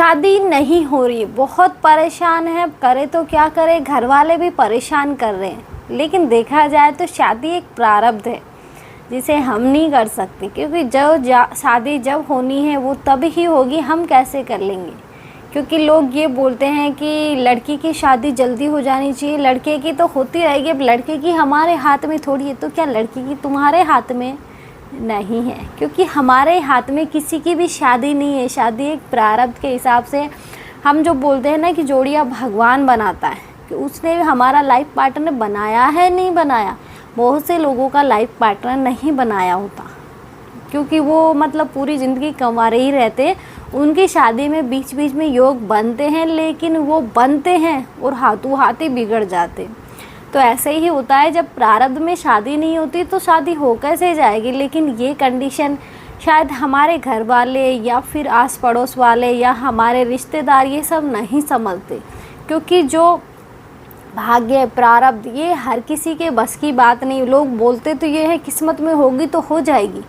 शादी नहीं हो रही, बहुत परेशान है, करे तो क्या करे, घर वाले भी परेशान कर रहे हैं। लेकिन देखा जाए तो शादी एक प्रारब्ध है जिसे हम नहीं कर सकते, क्योंकि शादी जब होनी है वो तब ही होगी, हम कैसे कर लेंगे। क्योंकि लोग ये बोलते हैं कि लड़की की शादी जल्दी हो जानी चाहिए, लड़के की तो होती रहेगी। अब लड़के की हमारे हाथ में थोड़ी है, तो क्या लड़की की तुम्हारे हाथ में नहीं है? क्योंकि हमारे हाथ में किसी की भी शादी नहीं है। शादी एक प्रारब्ध के हिसाब से, हम जो बोलते हैं ना कि जोड़ियाँ भगवान बनाता है, कि उसने हमारा लाइफ पार्टनर बनाया है, नहीं बनाया। बहुत से लोगों का लाइफ पार्टनर नहीं बनाया होता, क्योंकि वो मतलब पूरी ज़िंदगी कंवारे ही रहते। उनकी शादी में बीच बीच में योग बनते हैं, लेकिन वो बनते हैं और हाथों हाथ ही बिगड़ जाते। तो ऐसे ही होता है, जब प्रारब्ध में शादी नहीं होती तो शादी हो कैसे जाएगी। लेकिन ये कंडीशन शायद हमारे घर वाले या फिर आस पड़ोस वाले या हमारे रिश्तेदार ये सब नहीं समझते, क्योंकि जो भाग्य प्रारब्ध ये हर किसी के बस की बात नहीं। लोग बोलते तो ये है किस्मत में होगी तो हो जाएगी,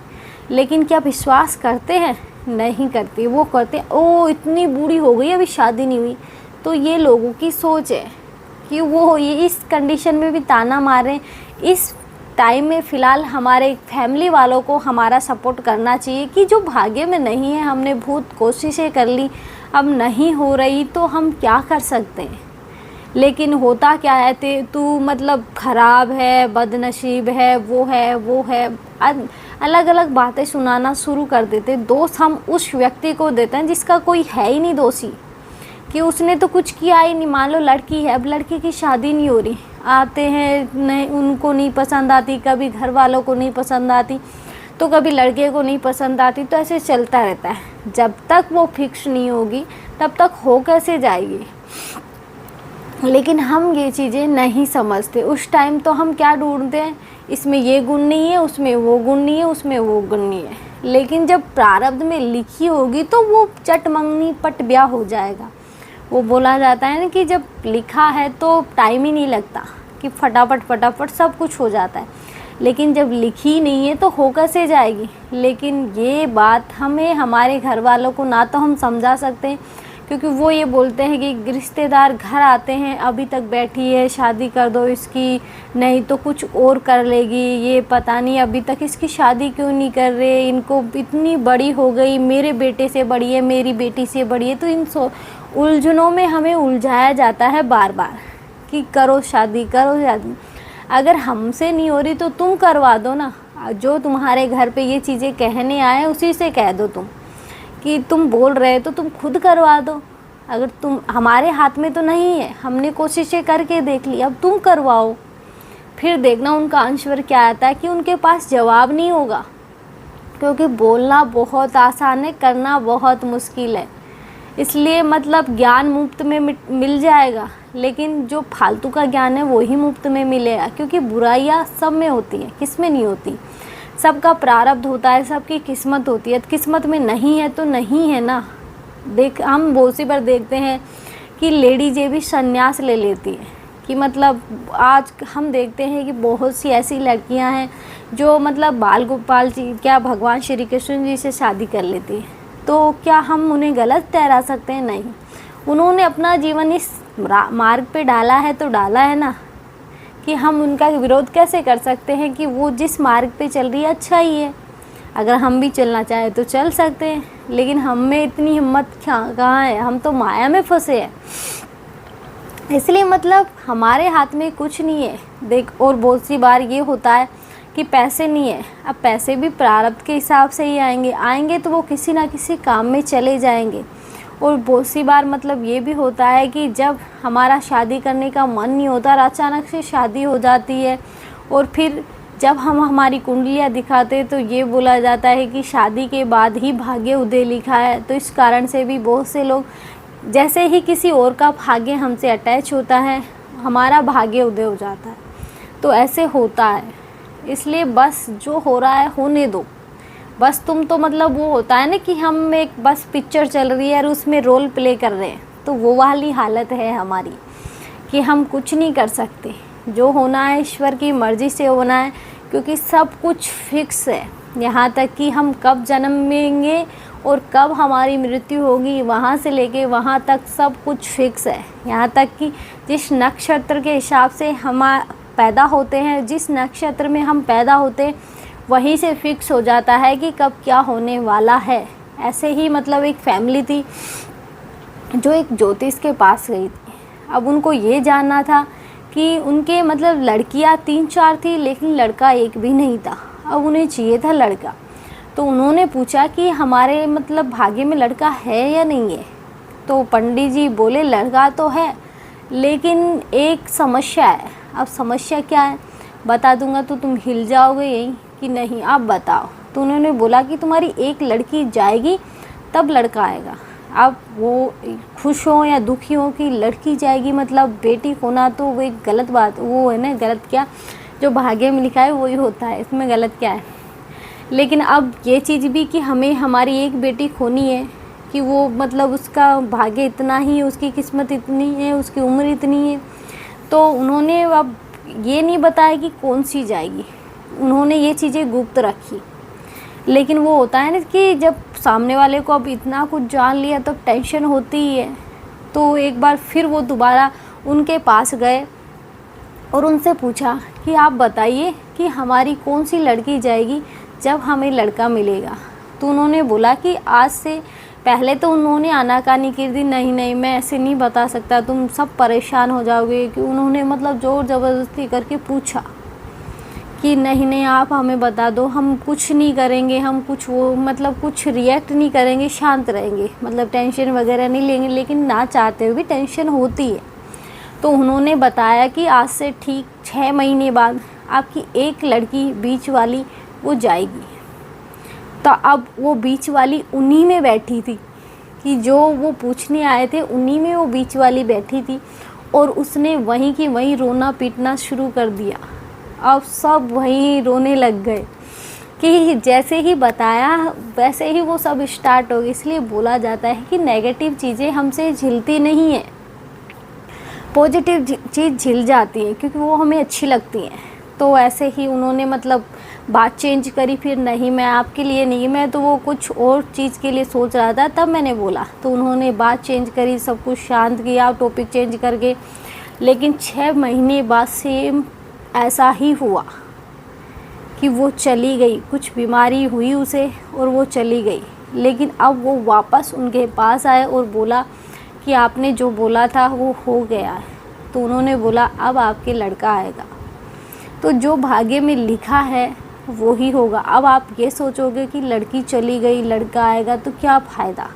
लेकिन क्या विश्वास करते हैं? नहीं करते। वो करते ओ इतनी बूढ़ी हो गई अभी शादी नहीं हुई। तो ये लोगों की सोच है कि वो ये इस कंडीशन में भी ताना मार रहे हैं। इस टाइम में फ़िलहाल हमारे फैमिली वालों को हमारा सपोर्ट करना चाहिए कि जो भाग्य में नहीं है, हमने बहुत कोशिशें कर ली, अब नहीं हो रही तो हम क्या कर सकते हैं। लेकिन होता क्या है, तू मतलब ख़राब है, बदनसीब है, वो है, अलग अलग बातें सुनाना शुरू कर देते। दोष हम उस व्यक्ति को देते हैं जिसका कोई है ही नहीं दोषी, कि उसने तो कुछ किया ही नहीं। मान लो लड़की है, अब लड़की की शादी नहीं हो रही, आते हैं नहीं, उनको नहीं पसंद आती, कभी घर वालों को नहीं पसंद आती, तो कभी लड़के को नहीं पसंद आती, तो ऐसे चलता रहता है। जब तक वो फिक्स नहीं होगी तब तक हो कैसे जाएगी। लेकिन हम ये चीज़ें नहीं समझते। उस टाइम तो हम क्या ढूंढते हैं, इसमें ये गुण नहीं है, उसमें वो गुण नहीं है, उसमें वो गुण नहीं है। लेकिन जब प्रारब्ध में लिखी होगी तो वो चट मंगनी पट ब्याह हो जाएगा। वो बोला जाता है ना कि जब लिखा है तो टाइम ही नहीं लगता, कि फटाफट सब कुछ हो जाता है। लेकिन जब लिखी नहीं है तो हो कैसे जाएगी। लेकिन ये बात हमें हमारे घर वालों को ना तो हम समझा सकते हैं, क्योंकि वो ये बोलते हैं कि रिश्तेदार घर आते हैं, अभी तक बैठी है, शादी कर दो इसकी, नहीं तो कुछ और कर लेगी, ये पता नहीं अभी तक इसकी शादी क्यों नहीं कर रहे, इनको इतनी बड़ी हो गई, मेरे बेटे से बड़ी है, मेरी बेटी से बड़ी है। तो इन उलझनों में हमें उलझाया जाता है बार बार कि करो शादी, करो शादी। अगर हमसे नहीं हो रही तो तुम करवा दो ना। जो तुम्हारे घर पे ये चीज़ें कहने आए उसी से कह दो तुम, कि तुम बोल रहे तो तुम खुद करवा दो। अगर तुम, हमारे हाथ में तो नहीं है, हमने कोशिशें करके देख ली, अब तुम करवाओ। फिर देखना उनका आंसर क्या आता है, कि उनके पास जवाब नहीं होगा। क्योंकि बोलना बहुत आसान है, करना बहुत मुश्किल है। इसलिए मतलब ज्ञान मुफ्त में मिल जाएगा, लेकिन जो फालतू का ज्ञान है वो ही मुफ्त में मिलेगा। क्योंकि बुराइयाँ सब में होती है, किस में नहीं होती। सबका प्रारब्ध होता है, सबकी किस्मत होती है। किस्मत में नहीं है तो नहीं है ना। हम बहुत सी बार देखते हैं कि लेडीज़ें भी संन्यास ले लेती है, कि मतलब आज हम देखते हैं कि बहुत सी ऐसी लड़कियां हैं जो मतलब बाल गोपाल जी, क्या भगवान श्री कृष्ण जी से शादी कर लेती है। तो क्या हम उन्हें गलत ठहरा सकते हैं? नहीं, उन्होंने अपना जीवन इस मार्ग पे डाला है तो डाला है ना, कि हम उनका विरोध कैसे कर सकते हैं। कि वो जिस मार्ग पे चल रही है अच्छा ही है, अगर हम भी चलना चाहें तो चल सकते हैं। लेकिन हम में इतनी हिम्मत कहाँ है, हम तो माया में फंसे हैं। इसलिए मतलब हमारे हाथ में कुछ नहीं है। देख, और बहुत सी बार ये होता है कि पैसे नहीं है। अब पैसे भी प्रारब्ध के हिसाब से ही आएंगे तो वो किसी ना किसी काम में चले जाएंगे। और बहुत सी बार मतलब ये भी होता है कि जब हमारा शादी करने का मन नहीं होता और अचानक से शादी हो जाती है, और फिर जब हम हमारी कुंडलियाँ दिखाते तो ये बोला जाता है कि शादी के बाद ही भाग्य उदय लिखा है। तो इस कारण से भी बहुत से लोग, जैसे ही किसी और का भाग्य हमसे अटैच होता है, हमारा भाग्य उदय हो जाता है। तो ऐसे होता है। इसलिए बस जो हो रहा है होने दो। बस तुम तो मतलब वो होता है ना कि हम एक बस पिक्चर चल रही है और उसमें रोल प्ले कर रहे हैं, तो वो वाली हालत है हमारी, कि हम कुछ नहीं कर सकते। जो होना है ईश्वर की मर्ज़ी से होना है, क्योंकि सब कुछ फिक्स है। यहाँ तक कि हम कब जन्मेंगे और कब हमारी मृत्यु होगी वहाँ से लेके वहाँ तक सब कुछ फिक्स है। यहाँ तक कि जिस नक्षत्र के हिसाब से हम पैदा होते हैं, जिस नक्षत्र में हम पैदा होते हैं, वहीं से फिक्स हो जाता है कि कब क्या होने वाला है। ऐसे ही मतलब एक फैमिली थी जो एक ज्योतिष के पास गई थी। अब उनको ये जानना था कि उनके मतलब लड़कियां 3-4 थी लेकिन लड़का एक भी नहीं था। अब उन्हें चाहिए था लड़का। तो उन्होंने पूछा कि हमारे मतलब भाग्य में लड़का है या नहीं है। तो पंडित जी बोले लड़का तो है लेकिन एक समस्या है। अब समस्या क्या है बता दूंगा तो तुम हिल जाओगे यहीं कि नहीं आप बताओ। तो उन्होंने बोला कि तुम्हारी एक लड़की जाएगी तब लड़का आएगा। अब वो खुश हो या दुखी हो कि लड़की जाएगी मतलब बेटी होना, तो वो एक गलत बात वो है ना। गलत क्या, जो भाग्य में लिखा है वही होता है, इसमें गलत क्या है। लेकिन अब ये चीज़ भी कि हमें हमारी एक बेटी खोनी है कि वो मतलब उसका भाग्य इतना ही है, उसकी किस्मत इतनी है, उसकी उम्र इतनी है। तो उन्होंने अब ये नहीं बताया कि कौन सी जाएगी, उन्होंने ये चीज़ें गुप्त रखी। लेकिन वो होता है ना कि जब सामने वाले को अब इतना कुछ जान लिया तो टेंशन होती ही है। तो एक बार फिर वो दोबारा उनके पास गए और उनसे पूछा कि आप बताइए कि हमारी कौन सी लड़की जाएगी जब हमें लड़का मिलेगा। तो उन्होंने बोला कि आज से पहले तो उन्होंने आनाकानी कर दी, नहीं मैं ऐसे नहीं बता सकता, तुम सब परेशान हो जाओगे। कि उन्होंने मतलब ज़ोर ज़बरदस्ती करके पूछा कि नहीं आप हमें बता दो, हम कुछ नहीं करेंगे, हम कुछ वो मतलब कुछ रिएक्ट नहीं करेंगे, शांत रहेंगे, मतलब टेंशन वगैरह नहीं लेंगे। लेकिन ना चाहते हुए भी टेंशन होती है। तो उन्होंने बताया कि आज से ठीक 6 महीने बाद आपकी एक लड़की बीच वाली वो जाएगी। तो अब वो बीच वाली उन्हीं में बैठी थी कि जो वो पूछने आए थे, उन्हीं में वो बीच वाली बैठी थी। और उसने वहीं की वहीं रोना पीटना शुरू कर दिया। अब सब वहीं रोने लग गए कि जैसे ही बताया वैसे ही वो सब स्टार्ट हो गई। इसलिए बोला जाता है कि नेगेटिव चीज़ें हमसे झिलती नहीं है, पॉजिटिव चीज़ झिल जाती है क्योंकि वो हमें अच्छी लगती हैं। तो ऐसे ही उन्होंने मतलब बात चेंज करी। फिर नहीं मैं आपके लिए नहीं, मैं तो वो कुछ और चीज़ के लिए सोच रहा था, तब मैंने बोला। तो उन्होंने बात चेंज करी, सब कुछ शांत किया टॉपिक चेंज करके। लेकिन 6 महीने बाद सेम ऐसा ही हुआ कि वो चली गई, कुछ बीमारी हुई उसे और वो चली गई। लेकिन अब वो वापस उनके पास आए और बोला कि आपने जो बोला था वो हो गया है। तो उन्होंने बोला अब आपके लड़का आएगा। तो जो भाग्य में लिखा है वो ही होगा। अब आप ये सोचोगे कि लड़की चली गई लड़का आएगा तो क्या फ़ायदा,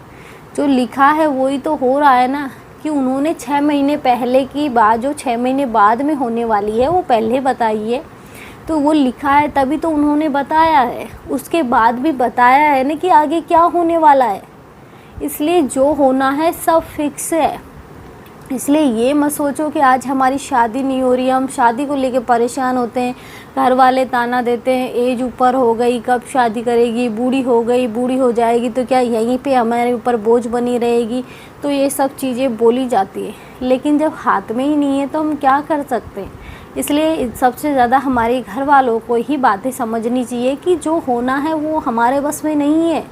जो लिखा है वही तो हो रहा है ना। कि उन्होंने 6 महीने पहले की बात जो 6 महीने बाद में होने वाली है वो पहले बताई है। तो वो लिखा है तभी तो उन्होंने बताया है, उसके बाद भी बताया है ना कि आगे क्या होने वाला है। इसलिए जो होना है सब फिक्स है। इसलिए ये मत सोचो कि आज हमारी शादी नहीं हो रही, हम शादी को लेके परेशान होते हैं, घर वाले ताना देते हैं एज ऊपर हो गई, कब शादी करेगी, बूढ़ी हो गई, बूढ़ी हो जाएगी तो क्या यहीं पे हमारे ऊपर बोझ बनी रहेगी। तो ये सब चीज़ें बोली जाती है, लेकिन जब हाथ में ही नहीं है तो हम क्या कर सकते हैं। इसलिए सबसे ज़्यादा हमारे घर वालों को ही बातें समझनी चाहिए कि जो होना है वो हमारे बस में नहीं है,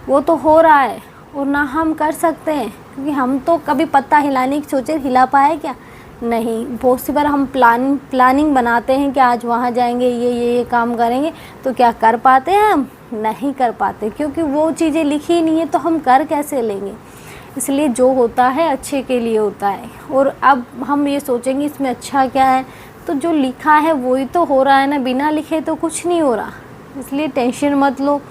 वो तो हो रहा है और ना हम कर सकते हैं। क्योंकि हम तो कभी पत्ता हिलाने की सोचे हिला पाए क्या, नहीं। बहुत सी बार हम प्लानिंग बनाते हैं कि आज वहाँ जाएंगे, ये काम करेंगे, तो क्या कर पाते हैं हम, नहीं कर पाते। क्योंकि वो चीज़ें लिखी ही नहीं है तो हम कर कैसे लेंगे। इसलिए जो होता है अच्छे के लिए होता है। और अब हम ये सोचेंगे इसमें अच्छा क्या है, तो जो लिखा है वही तो हो रहा है ना, बिना लिखे तो कुछ नहीं हो रहा। इसलिए टेंशन मत लो,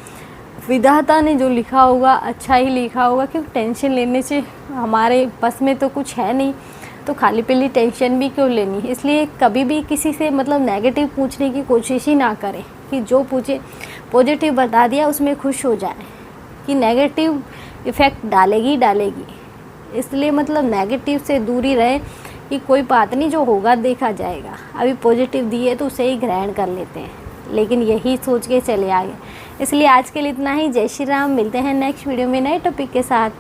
विधाता ने जो लिखा होगा अच्छा ही लिखा होगा। क्योंकि टेंशन लेने से हमारे बस में तो कुछ है नहीं, तो खाली पीली टेंशन भी क्यों लेनी। इसलिए कभी भी किसी से मतलब नेगेटिव पूछने की कोशिश ही ना करें, कि जो पूछे पॉजिटिव बता दिया उसमें खुश हो जाए, कि नेगेटिव इफ़ेक्ट डालेगी। इसलिए मतलब नेगेटिव से दूरी रहे कि कोई बात नहीं, जो होगा देखा जाएगा। अभी पॉजिटिव दिए तो उसे ही ग्रहण कर लेते हैं, लेकिन यही सोच के चले आगे। इसलिए आज के लिए इतना ही। जय श्री राम। मिलते हैं नेक्स्ट वीडियो में नए टॉपिक के साथ।